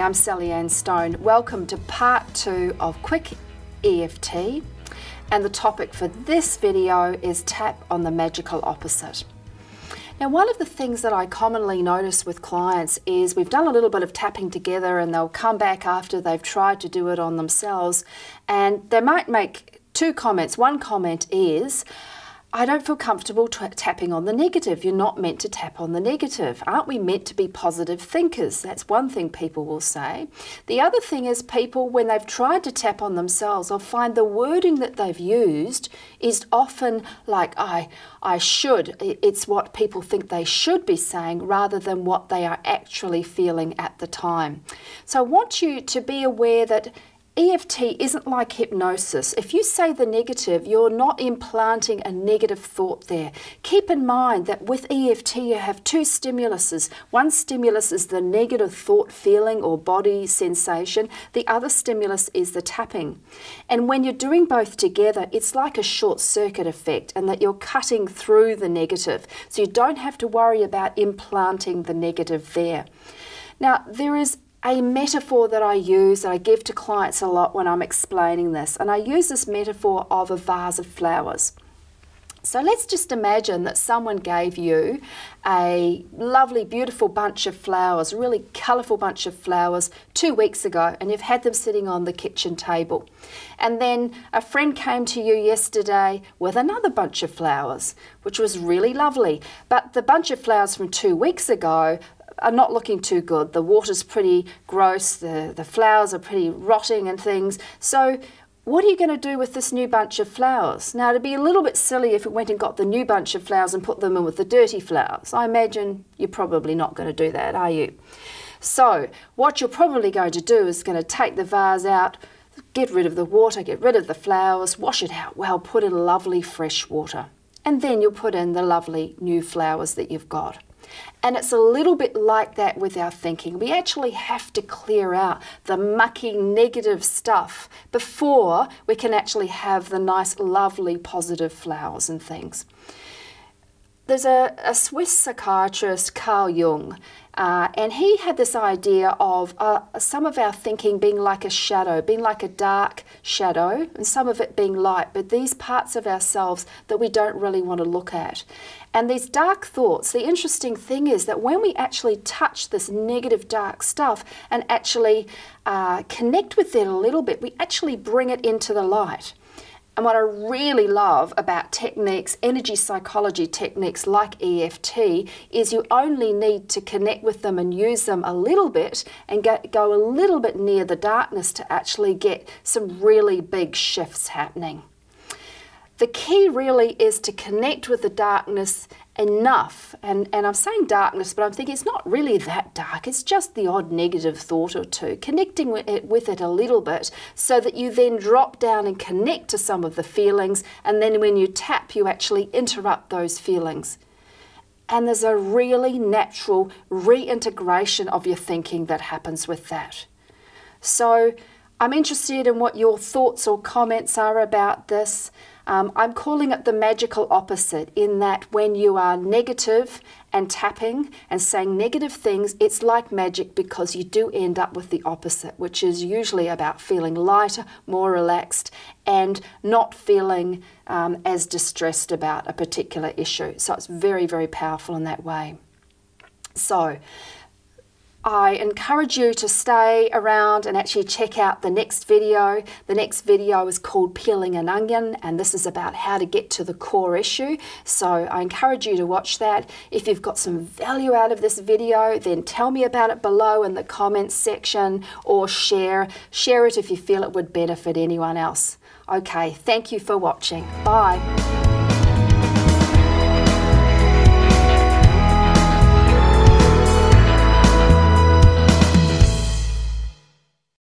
I'm Sallyanne Stone. Welcome to part 2 of Quick EFT, and the topic for this video is tap on the magical opposite. Now, one of the things that I commonly notice with clients is we've done a little bit of tapping together and they'll come back after they've tried to do it on themselves, and they might make two comments. One comment is, I don't feel comfortable tapping on the negative. You're not meant to tap on the negative. Aren't we meant to be positive thinkers? That's one thing people will say. The other thing is people, when they've tried to tap on themselves, will find the wording that they've used is often like, I should. It's what people think they should be saying rather than what they are actually feeling at the time. So I want you to be aware that EFT isn't like hypnosis. If you say the negative, you're not implanting a negative thought there. Keep in mind that with EFT you have two stimuluses. One stimulus is the negative thought, feeling or body sensation. The other stimulus is the tapping. And when you're doing both together, it's like a short circuit effect, and that you're cutting through the negative. So you don't have to worry about implanting the negative there. Now, there is a metaphor that I use, that I give to clients a lot when I'm explaining this, and I use this metaphor of a vase of flowers. So let's just imagine that someone gave you a lovely, beautiful bunch of flowers, a really colourful bunch of flowers 2 weeks ago, and you've had them sitting on the kitchen table. And then a friend came to you yesterday with another bunch of flowers, which was really lovely. But the bunch of flowers from 2 weeks ago are not looking too good. The water's pretty gross, the flowers are pretty rotting and things. So what are you going to do with this new bunch of flowers? Now, it'd be a little bit silly if you went and got the new bunch of flowers and put them in with the dirty flowers. I imagine you're probably not going to do that, are you? So what you're probably going to do is going to take the vase out, get rid of the water, get rid of the flowers, wash it out well, put in lovely fresh water. And then you'll put in the lovely new flowers that you've got. And it's a little bit like that with our thinking. We actually have to clear out the mucky negative stuff before we can actually have the nice, lovely, positive flowers and things. There's a Swiss psychiatrist, Carl Jung, and he had this idea of some of our thinking being like a shadow, being like a dark shadow, and some of it being light, but these parts of ourselves that we don't really want to look at. And these dark thoughts, the interesting thing is that when we actually touch this negative dark stuff and actually connect with it a little bit, we actually bring it into the light. And what I really love about techniques, energy psychology techniques like EFT, is you only need to connect with them and use them a little bit and go a little bit near the darkness to actually get some really big shifts happening. The key really is to connect with the darkness enough, and I'm saying darkness, but I'm thinking it's not really that dark, it's just the odd negative thought or two, connecting with it a little bit so that you then drop down and connect to some of the feelings, and then when you tap you actually interrupt those feelings. And there's a really natural reintegration of your thinking that happens with that. So I'm interested in what your thoughts or comments are about this. I'm calling it the magical opposite, in that when you are negative and tapping and saying negative things, it's like magic, because you do end up with the opposite, which is usually about feeling lighter, more relaxed, and not feeling as distressed about a particular issue. So it's very, very powerful in that way. So I encourage you to stay around and actually check out the next video. The next video is called Peeling an Onion, and this is about how to get to the core issue. So I encourage you to watch that. If you've got some value out of this video, then tell me about it below in the comments section, or share it if you feel it would benefit anyone else. Okay, thank you for watching. Bye.